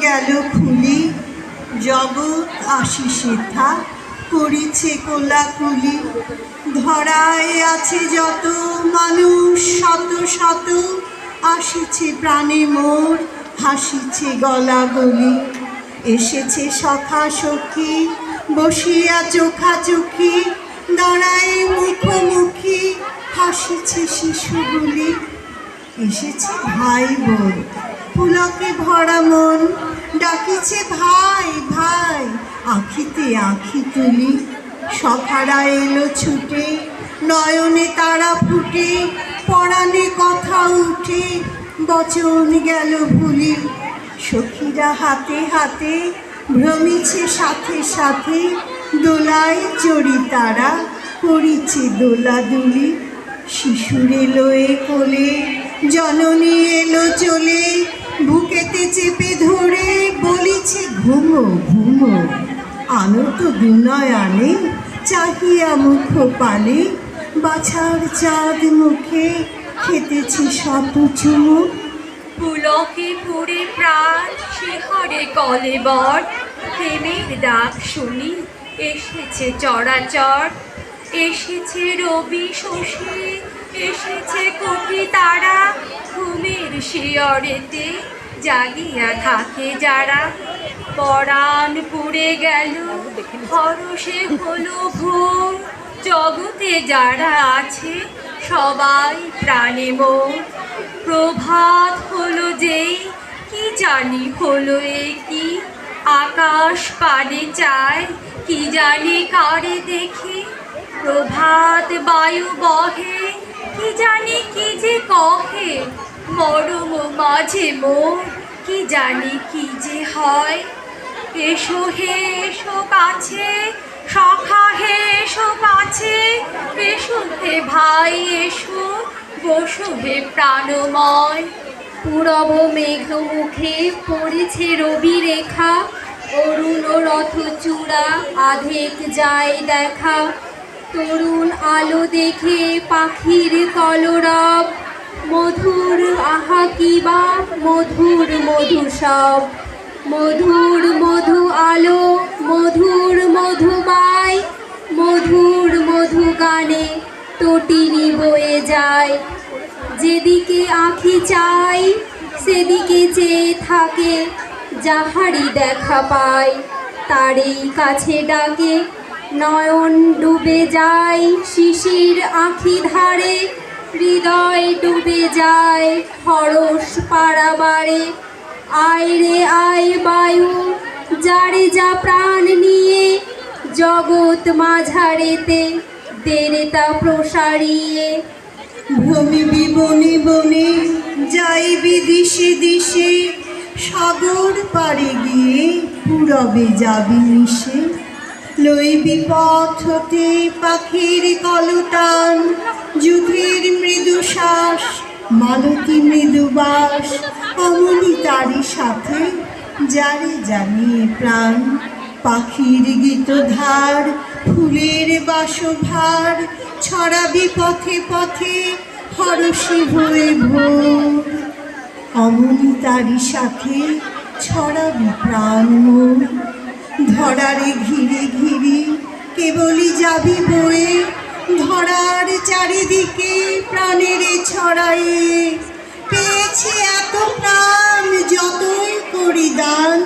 গেল খুলি, জগৎ আশিসে থাক করিছে কোলাকুলি। ধরায় আছে যত মানুষ শত শত, আসিছে প্রাণে মোর হাসিছে গলাগলি। এসেছে সখা সখী বসিয়া চোখাচোখি, দাঁড়ায় মুখোমুখি হাসিছে শিশুগুলি। এসেছে ভাই বোন পুলকে ভরা মন, ডাকিছে ভাই ভাই আঁখিতে আঁখি তুলি। সখারা এলো ছুটে নয়নে তারা ফুটে, পরাণে কথা উঠে বচন গেল ভুলি। সখীরা হাতে হাতে ভ্রমিছে সাথে সাথে, দোলায় চড়ি তারা করিছে দোলাদুলি। শিশুর এলো এ কোলে জননী এলো চলে, বুকেতে চেপে ধরে বলিছে ঘুমো ঘুমো। আনত দুনয়নে চাহিয়া মুখ পানে, বাছার চাঁদ মুখে খেতেছে শত চুমুক। পুলকে পুরে প্রাণ শিহরে কলেবর, প্রেমের ডাক শুনি এসেছে চরাচর। এসেছে রবি শশী এসেছে কোটি তারা, ঘুমের শিয়রেতে জাগিয়া থাকে যারা। পরাণ পুড়ে গেল হরষে হলো ভোর, জগতে যারা আছে সবাই প্রাণে মোর। প্রভাত হলো যেই কি জানি হলো এ কি, আকাশ পানে চায় কি জানি কারে দেখি। প্রভাত বায়ু বহে কি জানি কি যে কহে, মরম মাঝে মোর কি জানি কি যে হয়। এসো হে এসো কাছে সখা হে এসো কাছে, এসো হে ভাই এসো বসো হে প্রাণময়। পূরব মেঘ মুখে পড়েছে রবি রেখা, অরুণ রথ চূড়া আধেক যায় দেখা। তরুণ আলো দেখে পাখির কলরব, মধুর আহা কিবা মধুর মধু সব। মধুর মধু আলো মধুর মধুমায়, মধুর মধু গানে তটিনী বয়ে যায়। যেদিকে আঁখি চাই সেদিকে চেয়ে থাকে, যাহারি দেখা পায় তারই কাছে ডাকে। নয়ন ডুবে যায় শিশির আঁখি ধারে, হৃদয় ডুবে যায় হরষ পারাবারে। আয় রে আয় বায়ু যারে যা প্রাণ নিয়ে, জগৎ মাঝারেতে দেরে তা প্রসারিয়ে। ভ্রমিবি বনে বনে যাইবি দিশে দিশে, সাগর পাড়ে গিয়ে পূরবে যাবি মিশে। লইবি পথ হতে পাখির কলতান, যুগের মৃদু শ্বাস মালতী মৃদু বাস। অমনি তারি সাথে যারে জানিয়ে প্রাণ, পাখির গীতধার ফুলের বাসভার। ছড়াবি পথে পথে হরষে হয়ে ভোর, অমনি তারি সাথে ছড়াবি প্রাণ মোর। ধরারে ঘিরে ঘিরে কেবলই যাবি বয়ে, ধরার চারিদিকে প্রাণের ছড়ায়ে। পেয়েছে এত প্রাণ যতই করি দান,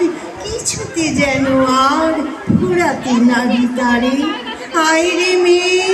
কিছুতে যেন আর ফুরাতে নারী তারে। আয় রে মেয়ে